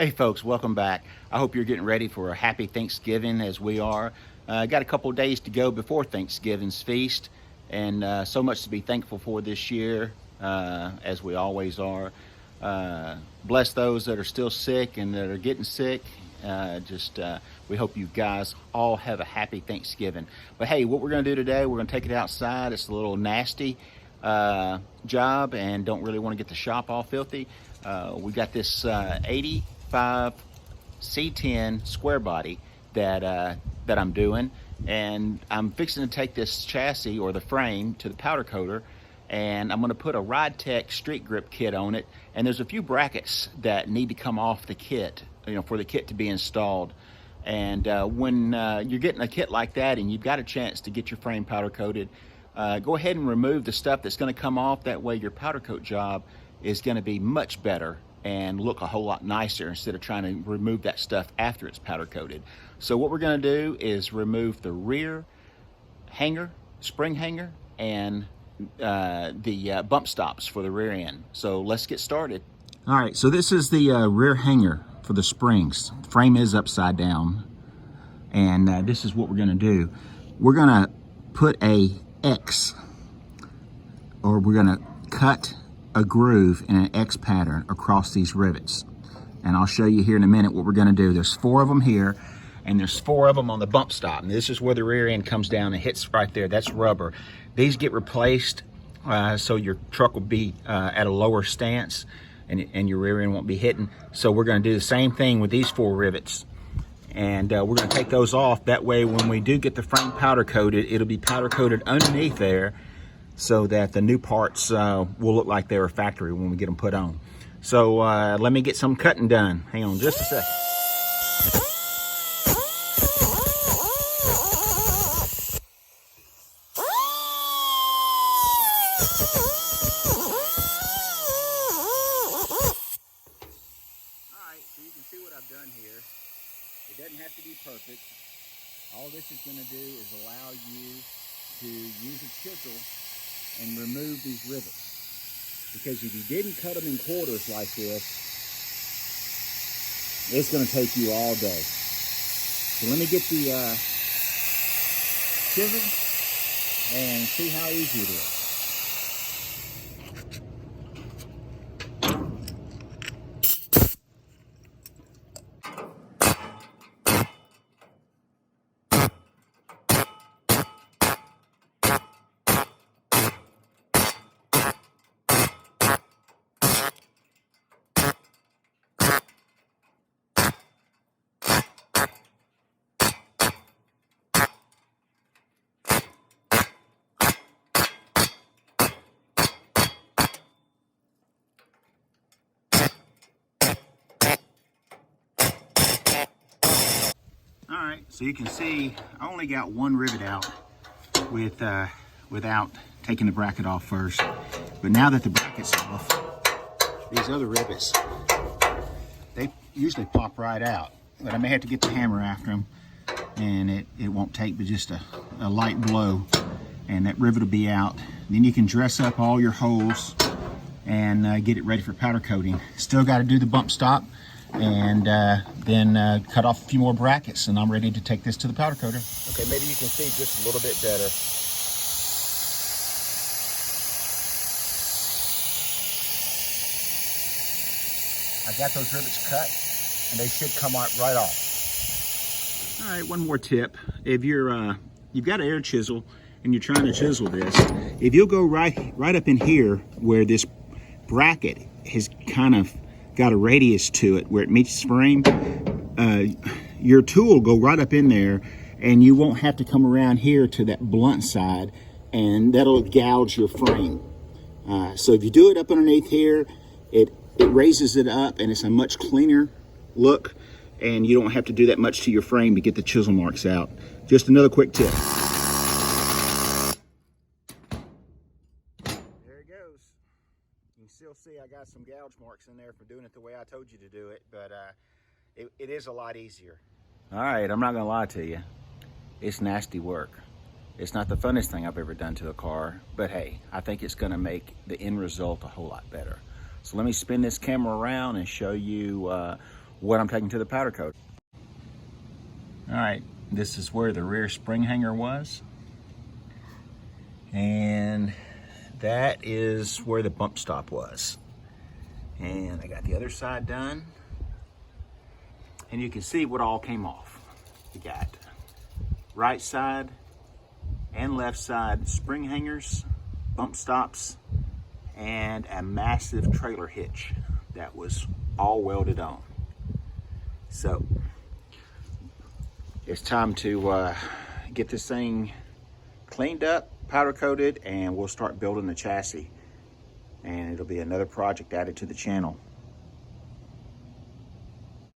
Hey folks, welcome back. I hope you're getting ready for a happy Thanksgiving as we are. Got a couple days to go before Thanksgiving's feast, and so much to be thankful for this year, as we always are. Bless those that are still sick and that are getting sick. We hope you guys all have a happy Thanksgiving. But hey, what we're going to do today, we're going to take it outside. It's a little nasty job and don't really want to get the shop all filthy. We got this 85 C-10 square body that I'm doing, and I'm fixing to take this chassis or the frame to the powder coater, and I'm going to put a Ridetech street grip kit on it, and there's a few brackets that need to come off the kit, for the kit to be installed. And when you're getting a kit like that and you've got a chance to get your frame powder coated, go ahead and remove the stuff that's going to come off. That way your powder coat job is going to be much better and look a whole lot nicer instead of trying to remove that stuff after it's powder coated. So what we're going to do is remove the rear hanger, spring hanger, and the bump stops for the rear end. So let's get started. All right, so this is the rear hanger for the springs. The frame is upside down, and this is what we're going to do. We're going to put a X, or we're going to cut a groove in an X pattern across these rivets, and I'll show you here in a minute what we're going to do. There's 4 of them here, and there's 4 of them on the bump stop, and this is where the rear end comes down and hits right there. That's rubber. These get replaced so your truck will be at a lower stance, and your rear end won't be hitting. So we're going to do the same thing with these 4 rivets, and we're going to take those off. That way when we do get the frame powder coated, it'll be powder coated underneath there, so that the new parts will look like they were factory when we get them put on. So let me get some cutting done. Hang on just a second. Alright, so you can see what I've done here. It doesn't have to be perfect. All this is going to do is allow you to use a chisel and remove these rivets, because if you didn't cut them in quarters like this, it's going to take you all day. So let me get the chisel and see how easy it is. Alright, so you can see I only got 1 rivet out without taking the bracket off first. But now that the bracket's off, these other rivets, they usually pop right out. But I may have to get the hammer after them, and it won't take but just a light blow, and that rivet will be out. Then you can dress up all your holes and get it ready for powder coating. Still got to do the bump stop, and then cut off a few more brackets, and I'm ready to take this to the powder coater. Okay, maybe you can see just a little bit better. I got those rivets cut, and they should come out right off. All right, one more tip. If you're you've got an air chisel and you're trying to chisel this, if you'll go right up in here where this bracket has kind of got a radius to it where it meets the frame, your tool will go right up in there, and you won't have to come around here to that blunt side, and that'll gouge your frame. So if you do it up underneath here, it raises it up, and it's a much cleaner look, and you don't have to do that much to your frame to get the chisel marks out. Just another quick tip. You can still see I got some gouge marks in there for doing it the way I told you to do it, but it is a lot easier. All right, I'm not gonna lie to you. It's nasty work. It's not the funnest thing I've ever done to a car, but hey, I think it's gonna make the end result a whole lot better. So let me spin this camera around and show you what I'm taking to the powder coat. All right, this is where the rear spring hanger was. And that is where the bump stop was. And I got the other side done. And you can see what all came off. You got right side and left side spring hangers, bump stops, and a massive trailer hitch that was all welded on. So it's time to get this thing cleaned up, powder coated, and we'll start building the chassis. And it'll be another project added to the channel.